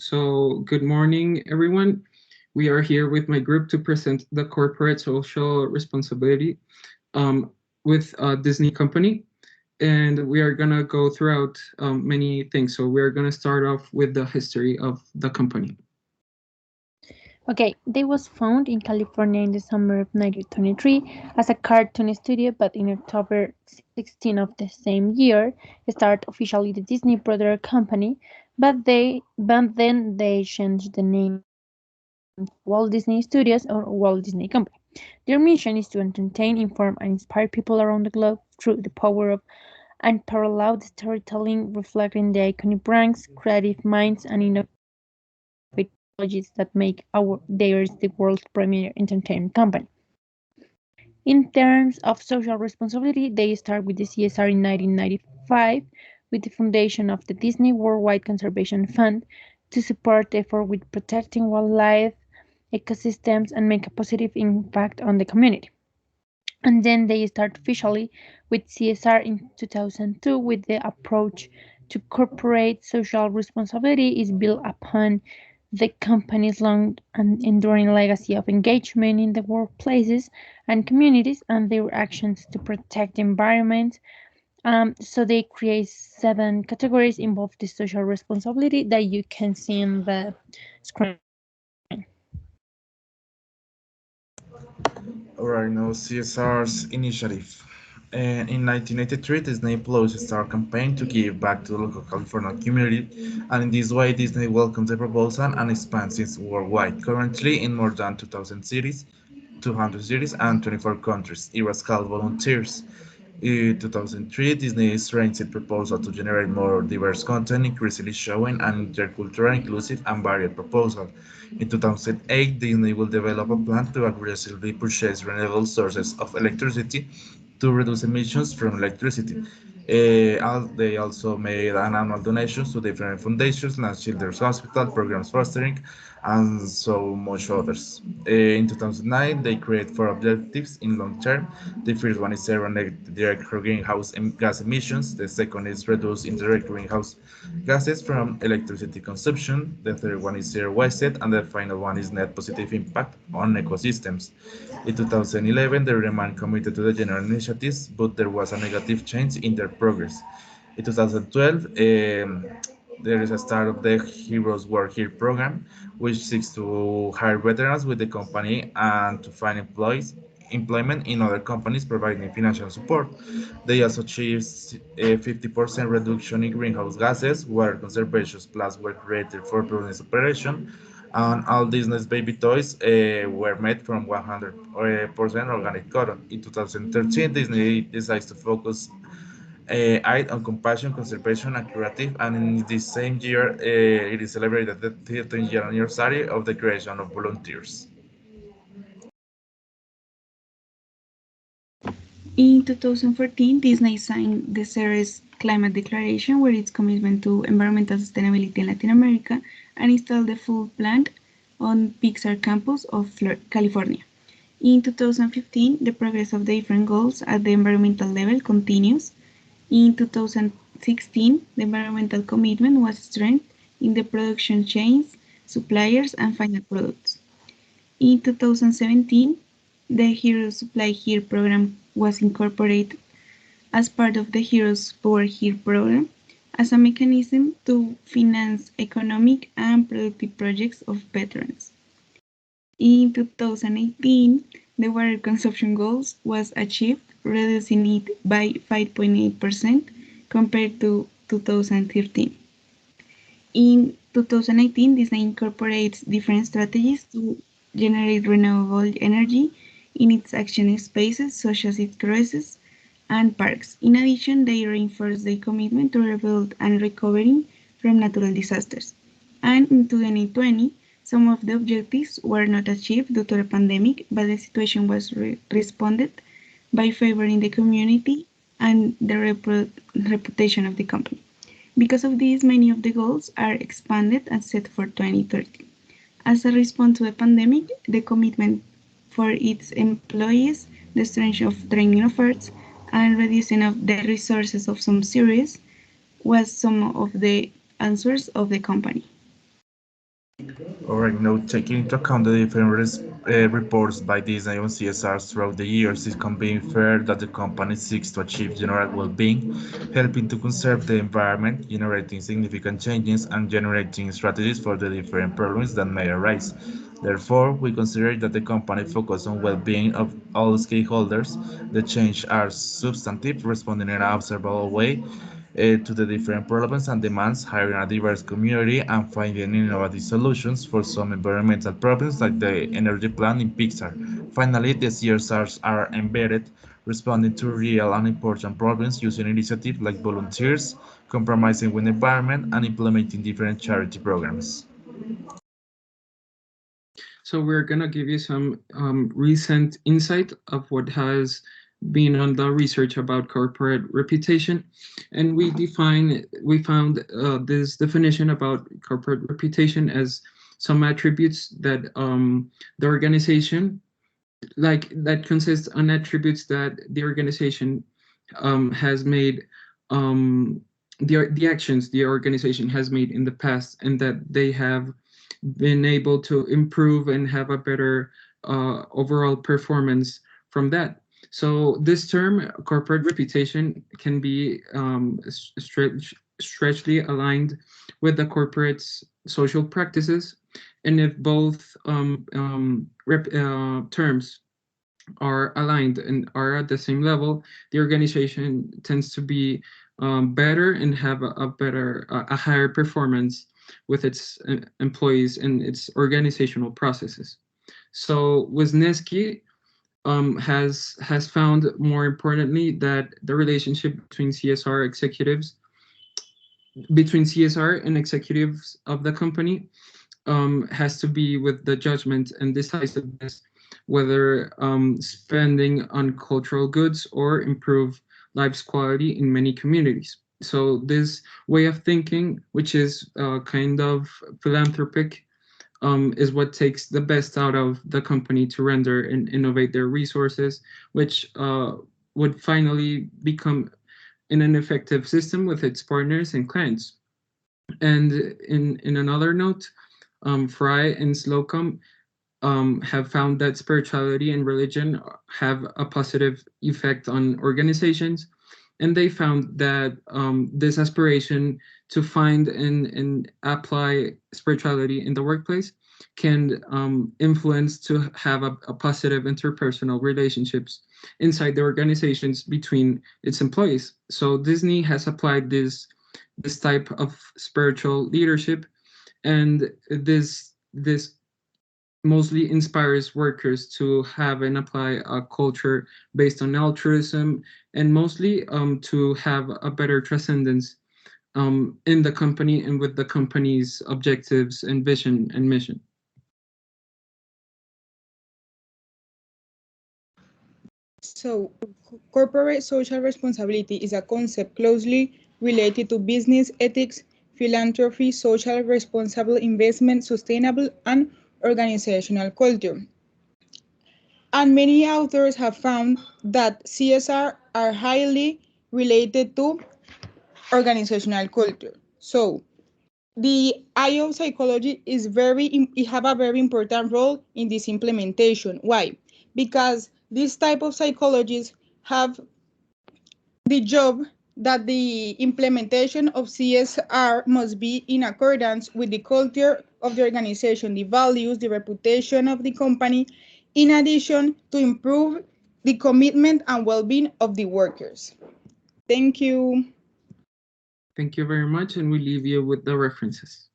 So, good morning, everyone. We are here with my group to present the corporate social responsibility with Disney Company. And we are going to go throughout many things. So, we're going to start off with the history of the company. Okay, they was found in California in the summer of 1923 as a cartoon studio, but in October 16 of the same year, started officially the Disney Brother Company, but then they changed the name to Walt Disney Studios or Walt Disney Company. Their mission is to entertain, inform, and inspire people around the globe through the power of unparalleled storytelling, reflecting the iconic brands, creative minds, and innovative technologies that make theirs the world's premier entertainment company. In terms of social responsibility, they start with the CSR in 1995 with the foundation of the Disney Worldwide Conservation Fund to support the effort with protecting wildlife, ecosystems, and make a positive impact on the community. And then they start officially with CSR in 2002 with the approach to corporate social responsibility is built upon the company's long and enduring legacy of engagement in the workplaces and communities and their actions to protect the environment. So they create 7 categories involved the social responsibility that you can see in the screen. Alright, now CSR's initiative. In 1983, Disney launched a Star campaign to give back to the local California community, and in this way, Disney welcomes the proposal and expands it worldwide. Currently, in more than 2,000 cities, 200 cities, and 24 countries. It was called Volunteers. In 2003, Disney strengthened its proposal to generate more diverse content, increasingly showing an intercultural, inclusive, and varied proposal. In 2008, Disney will develop a plan to aggressively purchase renewable sources of electricity to reduce emissions from electricity. They also made an annual donations to different foundations, like Children's Hospital, programs fostering, and so much others. In 2009, they create 4 objectives in long term. The first one is zero direct greenhouse gas emissions. The second is reduce indirect greenhouse gases from electricity consumption. The third one is zero waste, and the final one is net positive impact on ecosystems. In 2011, they remained committed to the general initiatives, but there was a negative change in their progress. In 2012, there is a start of the Heroes Work Here program, which seeks to hire veterans with the company and to find employment in other companies providing financial support. They also achieved a 50% reduction in greenhouse gases, water conservation plus were created for business operation, and all Disney's baby toys were made from 100% organic cotton. In 2013, Disney decides to focus eyed on compassion, conservation, and creative, and in this same year, it is celebrated the 13th year anniversary of the creation of volunteers. In 2014, Disney signed the Ceres Climate Declaration, where its commitment to environmental sustainability in Latin America, and installed the full plant on Pixar campus of California. In 2015, the progress of the different goals at the environmental level continues. In 2016, the environmental commitment was strengthened in the production chains, suppliers, and final products. In 2017, the Heroes Supply Here program was incorporated as part of the Heroes Power Here program as a mechanism to finance economic and productive projects of veterans. In 2018, the water consumption goals was achieved, reducing it by 5.8% compared to 2013. In 2018, Disney incorporates different strategies to generate renewable energy in its action spaces, such as its cruises and parks. In addition, they reinforce their commitment to rebuild and recovering from natural disasters. And in 2020, some of the objectives were not achieved due to the pandemic, but the situation was responded by favoring the community and the reputation of the company. Because of this, many of the goals are expanded and set for 2030. As a response to the pandemic, the commitment for its employees, the strength of training efforts, and reducing of the resources of some series was some of the answers of the company. Alright, now taking into account the different reports by Disney on CSRs throughout the years, it can be inferred that the company seeks to achieve general well-being, helping to conserve the environment, generating significant changes, and generating strategies for the different problems that may arise. Therefore, we consider that the company focuses on well-being of all stakeholders. The changes are substantive, responding in an observable way to the different problems and demands, hiring a diverse community, and finding innovative solutions for some environmental problems like the energy plant in Pixar. Finally, the CSRs are embedded, responding to real and important problems using initiatives like volunteers, compromising with the environment, and implementing different charity programs. So we're gonna give you some recent insight of what has been on the research about corporate reputation, and we found this definition about corporate reputation as some attributes that the organization that consists on attributes that the organization has made the actions the organization has made in the past and that they have been able to improve and have a better overall performance from that. So this term, corporate reputation, can be stretchly aligned with the corporate's social practices, and if both terms are aligned and are at the same level, the organization tends to be better and have a better, a higher performance with its employees and its organizational processes. So Wisniewski has found, more importantly, that the relationship between CSR and executives of the company has to be with the judgment and decisiveness, whether spending on cultural goods or improve life's quality in many communities. So this way of thinking, which is kind of philanthropic, is what takes the best out of the company to render and innovate their resources, which would finally become in an effective system with its partners and clients. And in another note, Fry and Slocum have found that spirituality and religion have a positive effect on organizations. And they found that this aspiration to find and apply spirituality in the workplace can influence to have a positive interpersonal relationships inside the organizations between its employees. So Disney has applied this type of spiritual leadership, and this mostly inspires workers to have and apply a culture based on altruism, and mostly to have a better transcendence in the company and with the company's objectives and vision and mission. So, corporate social responsibility is a concept closely related to business ethics, philanthropy, social responsible investment, sustainable, and organizational culture. And many authors have found that CSR are highly related to organizational culture. So, the IO psychology is it have a very important role in this implementation. Why? Because this type of psychologists have the job that the implementation of CSR must be in accordance with the culture of the organization, the values, the reputation of the company, in addition to improve the commitment and well-being of the workers. Thank you. Thank you very much, and we leave you with the references.